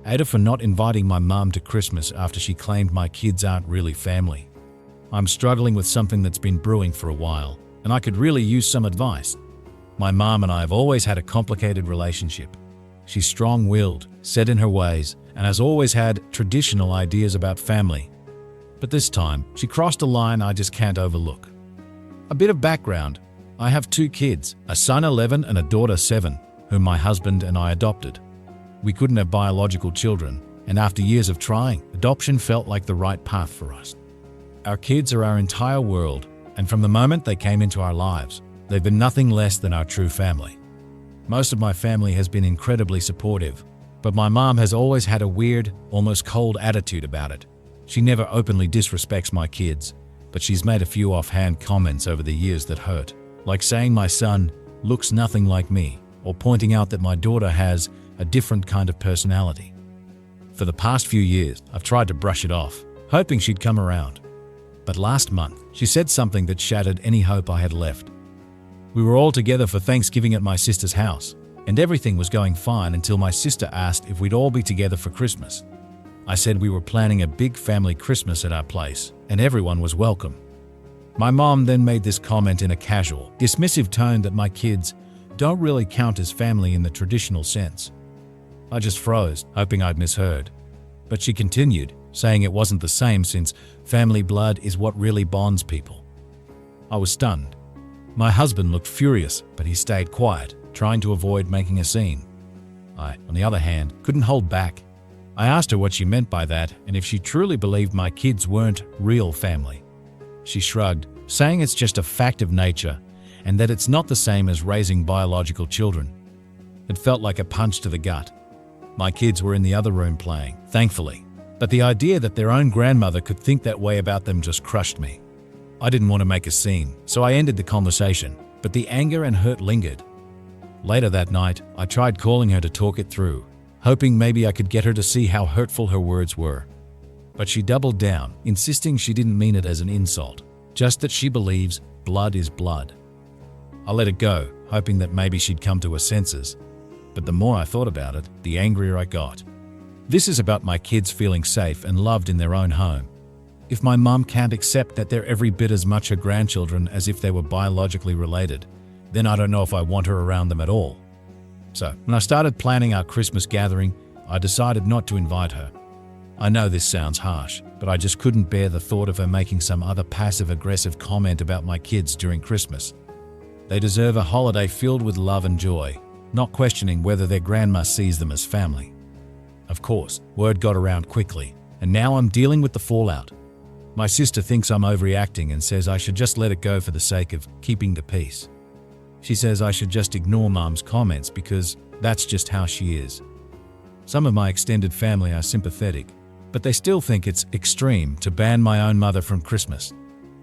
AITA for not inviting my mum to Christmas after she claimed my kids aren't really family. I'm struggling with something that's been brewing for a while, and I could really use some advice. My mum and I have always had a complicated relationship. She's strong-willed, set in her ways, and has always had traditional ideas about family. But this time, she crossed a line I just can't overlook. A bit of background. I have 2 kids, a son 11 and a daughter 7, whom my husband and I adopted. We couldn't have biological children, and after years of trying, adoption felt like the right path for us. Our kids are our entire world, and from the moment they came into our lives, they've been nothing less than our true family. Most of my family has been incredibly supportive, but my mom has always had a weird, almost cold attitude about it. She never openly disrespects my kids, but she's made a few offhand comments over the years that hurt, like saying my son looks nothing like me, or pointing out that my daughter has a different kind of personality. For the past few years, I've tried to brush it off, hoping she'd come around. But last month, she said something that shattered any hope I had left. We were all together for Thanksgiving at my sister's house, and everything was going fine until my sister asked if we'd all be together for Christmas. I said we were planning a big family Christmas at our place, and everyone was welcome. My mom then made this comment in a casual, dismissive tone that my kids don't really count as family in the traditional sense. I just froze, hoping I'd misheard. But she continued, saying it wasn't the same since family blood is what really bonds people. I was stunned. My husband looked furious, but he stayed quiet, trying to avoid making a scene. I, on the other hand, couldn't hold back. I asked her what she meant by that and if she truly believed my kids weren't real family. She shrugged, saying it's just a fact of nature and that it's not the same as raising biological children. It felt like a punch to the gut. My kids were in the other room playing, thankfully, but the idea that their own grandmother could think that way about them just crushed me. I didn't want to make a scene, so I ended the conversation, but the anger and hurt lingered. Later that night, I tried calling her to talk it through, hoping maybe I could get her to see how hurtful her words were. But she doubled down, insisting she didn't mean it as an insult, just that she believes blood is blood. I let it go, hoping that maybe she'd come to her senses. But the more I thought about it, the angrier I got. This is about my kids feeling safe and loved in their own home. If my mum can't accept that they're every bit as much her grandchildren as if they were biologically related, then I don't know if I want her around them at all. So, when I started planning our Christmas gathering, I decided not to invite her. I know this sounds harsh, but I just couldn't bear the thought of her making some other passive-aggressive comment about my kids during Christmas. They deserve a holiday filled with love and joy, not questioning whether their grandma sees them as family. Of course, word got around quickly, and now I'm dealing with the fallout. My sister thinks I'm overreacting and says I should just let it go for the sake of keeping the peace. She says I should just ignore Mom's comments because that's just how she is. Some of my extended family are sympathetic, but they still think it's extreme to ban my own mother from Christmas.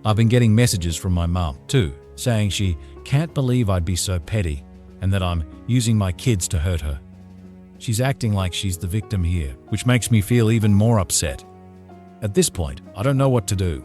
I've been getting messages from my mom, too, saying she can't believe I'd be so petty and that I'm using my kids to hurt her. She's acting like she's the victim here, which makes me feel even more upset. At this point, I don't know what to do.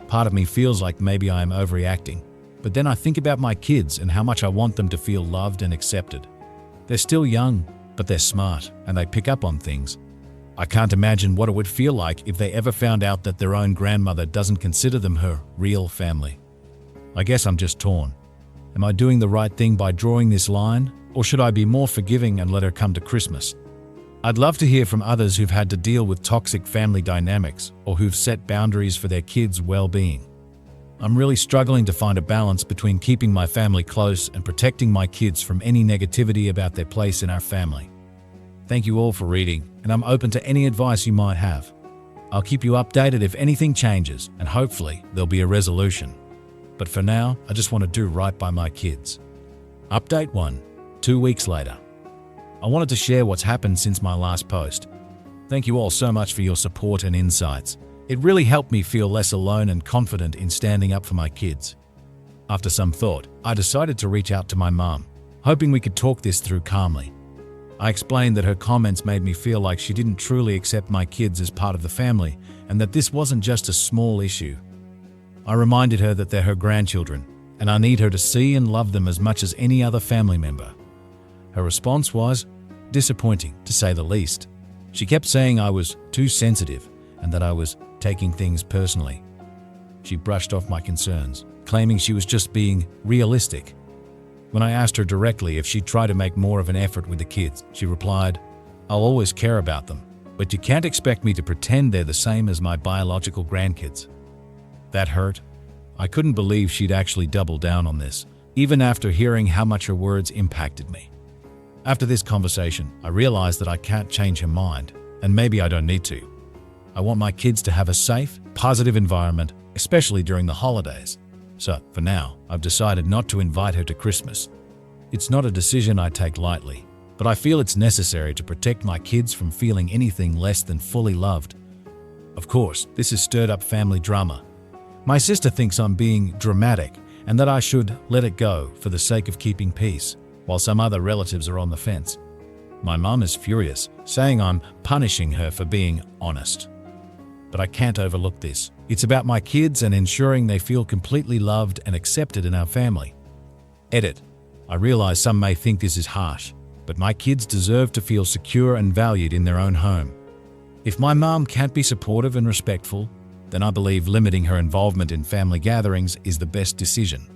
Part of me feels like maybe I am overreacting, but then I think about my kids and how much I want them to feel loved and accepted. They're still young, but they're smart and they pick up on things. I can't imagine what it would feel like if they ever found out that their own grandmother doesn't consider them her real family. I guess I'm just torn. Am I doing the right thing by drawing this line, or should I be more forgiving and let her come to Christmas? I'd love to hear from others who've had to deal with toxic family dynamics or who've set boundaries for their kids' well-being. I'm really struggling to find a balance between keeping my family close and protecting my kids from any negativity about their place in our family. Thank you all for reading, and I'm open to any advice you might have. I'll keep you updated if anything changes, and hopefully there'll be a resolution. But for now, I just want to do right by my kids. Update 1. 2 weeks later. I wanted to share what's happened since my last post. Thank you all so much for your support and insights. It really helped me feel less alone and confident in standing up for my kids. After some thought, I decided to reach out to my mom, hoping we could talk this through calmly. I explained that her comments made me feel like she didn't truly accept my kids as part of the family and that this wasn't just a small issue. I reminded her that they're her grandchildren, and I need her to see and love them as much as any other family member. Her response was disappointing, to say the least. She kept saying I was too sensitive and that I was taking things personally. She brushed off my concerns, claiming she was just being realistic. When I asked her directly if she'd try to make more of an effort with the kids, she replied, "I'll always care about them, but you can't expect me to pretend they're the same as my biological grandkids." That hurt. I couldn't believe she'd actually doubled down on this, even after hearing how much her words impacted me. After this conversation, I realized that I can't change her mind, and maybe I don't need to. I want my kids to have a safe, positive environment, especially during the holidays. So, for now, I've decided not to invite her to Christmas. It's not a decision I take lightly, but I feel it's necessary to protect my kids from feeling anything less than fully loved. Of course, this has stirred up family drama. My sister thinks I'm being dramatic and that I should let it go for the sake of keeping peace, while some other relatives are on the fence. My mom is furious, saying I'm punishing her for being honest. But I can't overlook this. It's about my kids and ensuring they feel completely loved and accepted in our family. Edit. I realize some may think this is harsh, but my kids deserve to feel secure and valued in their own home. If my mom can't be supportive and respectful, then I believe limiting her involvement in family gatherings is the best decision.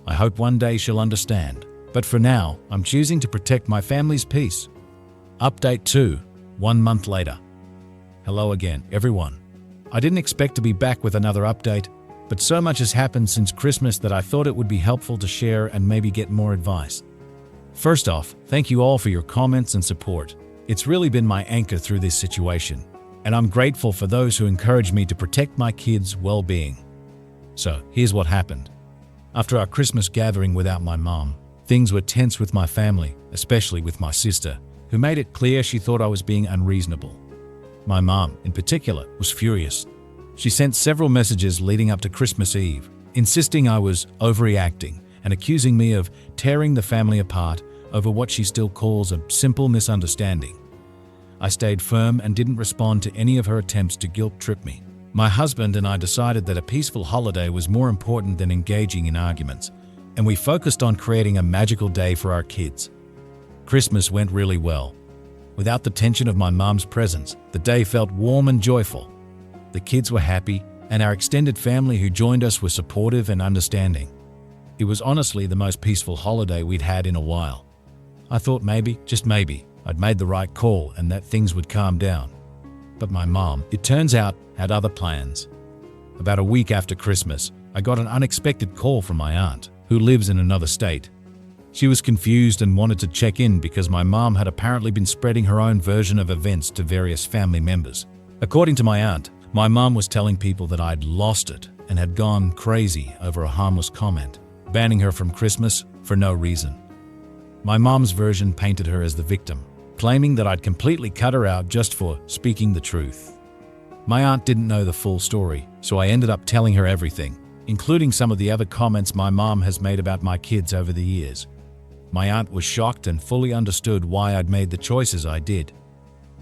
I hope one day she'll understand, but for now, I'm choosing to protect my family's peace. Update 2, 1 month later. Hello again, everyone. I didn't expect to be back with another update, but so much has happened since Christmas that I thought it would be helpful to share and maybe get more advice. First off, thank you all for your comments and support. It's really been my anchor through this situation, and I'm grateful for those who encourage me to protect my kids' well-being. So, here's what happened. After our Christmas gathering without my mom, things were tense with my family, especially with my sister, who made it clear she thought I was being unreasonable. My mom, in particular, was furious. She sent several messages leading up to Christmas Eve, insisting I was overreacting and accusing me of tearing the family apart over what she still calls a simple misunderstanding. I stayed firm and didn't respond to any of her attempts to guilt-trip me. My husband and I decided that a peaceful holiday was more important than engaging in arguments, and we focused on creating a magical day for our kids. Christmas went really well. Without the tension of my mom's presence, the day felt warm and joyful. The kids were happy, and our extended family who joined us were supportive and understanding. It was honestly the most peaceful holiday we'd had in a while. I thought maybe, just maybe, I'd made the right call and that things would calm down. But my mom, it turns out, had other plans. About a week after Christmas, I got an unexpected call from my aunt, who lives in another state. She was confused and wanted to check in because my mom had apparently been spreading her own version of events to various family members. According to my aunt, my mom was telling people that I'd lost it and had gone crazy over a harmless comment, banning her from Christmas for no reason. My mom's version painted her as the victim, claiming that I'd completely cut her out just for speaking the truth. My aunt didn't know the full story, so I ended up telling her everything, including some of the other comments my mom has made about my kids over the years. My aunt was shocked and fully understood why I'd made the choices I did.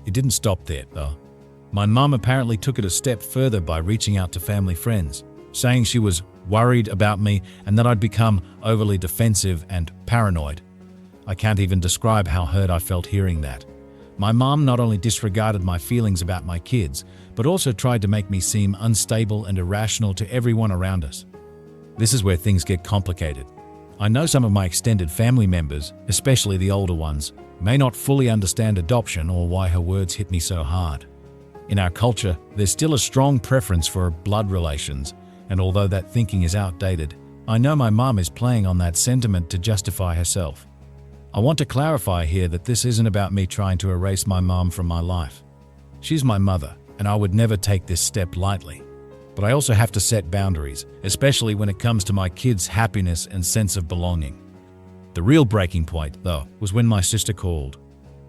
It didn't stop there, though. My mom apparently took it a step further by reaching out to family friends, saying she was worried about me and that I'd become overly defensive and paranoid. I can't even describe how hurt I felt hearing that. My mom not only disregarded my feelings about my kids, but also tried to make me seem unstable and irrational to everyone around us. This is where things get complicated. I know some of my extended family members, especially the older ones, may not fully understand adoption or why her words hit me so hard. In our culture, there's still a strong preference for blood relations, and although that thinking is outdated, I know my mom is playing on that sentiment to justify herself. I want to clarify here that this isn't about me trying to erase my mom from my life. She's my mother, and I would never take this step lightly. But I also have to set boundaries, especially when it comes to my kids' happiness and sense of belonging. The real breaking point, though, was when my sister called.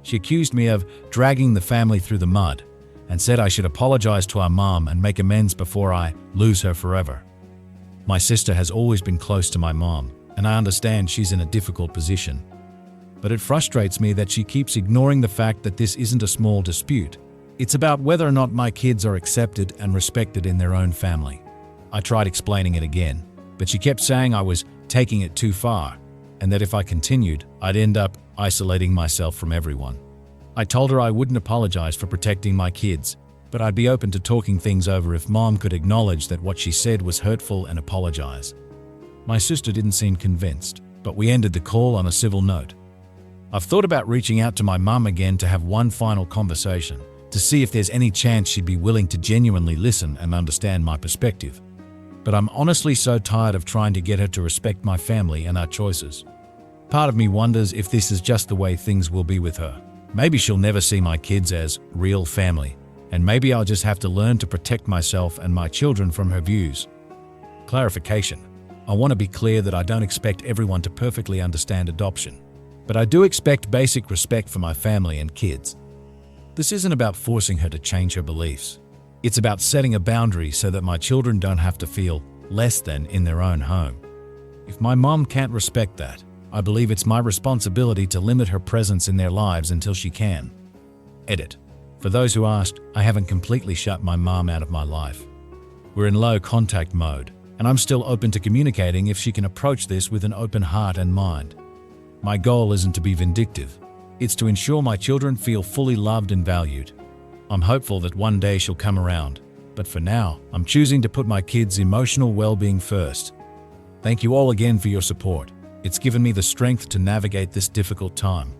She accused me of dragging the family through the mud and said I should apologize to our mom and make amends before I lose her forever. My sister has always been close to my mom, and I understand she's in a difficult position. But it frustrates me that she keeps ignoring the fact that this isn't a small dispute. It's about whether or not my kids are accepted and respected in their own family. I tried explaining it again, but she kept saying I was taking it too far, and that if I continued, I'd end up isolating myself from everyone. I told her I wouldn't apologize for protecting my kids, but I'd be open to talking things over if Mom could acknowledge that what she said was hurtful and apologize. My sister didn't seem convinced, but we ended the call on a civil note. I've thought about reaching out to my mum again to have one final conversation, to see if there's any chance she'd be willing to genuinely listen and understand my perspective. But I'm honestly so tired of trying to get her to respect my family and our choices. Part of me wonders if this is just the way things will be with her. Maybe she'll never see my kids as real family, and maybe I'll just have to learn to protect myself and my children from her views. Clarification. I want to be clear that I don't expect everyone to perfectly understand adoption, but I do expect basic respect for my family and kids. This isn't about forcing her to change her beliefs. It's about setting a boundary so that my children don't have to feel less than in their own home. If my mom can't respect that, I believe it's my responsibility to limit her presence in their lives until she can. Edit. For those who asked, I haven't completely shut my mom out of my life. We're in low contact mode, and I'm still open to communicating if she can approach this with an open heart and mind. My goal isn't to be vindictive. It's to ensure my children feel fully loved and valued. I'm hopeful that one day she'll come around, but for now, I'm choosing to put my kids' emotional well-being first. Thank you all again for your support. It's given me the strength to navigate this difficult time.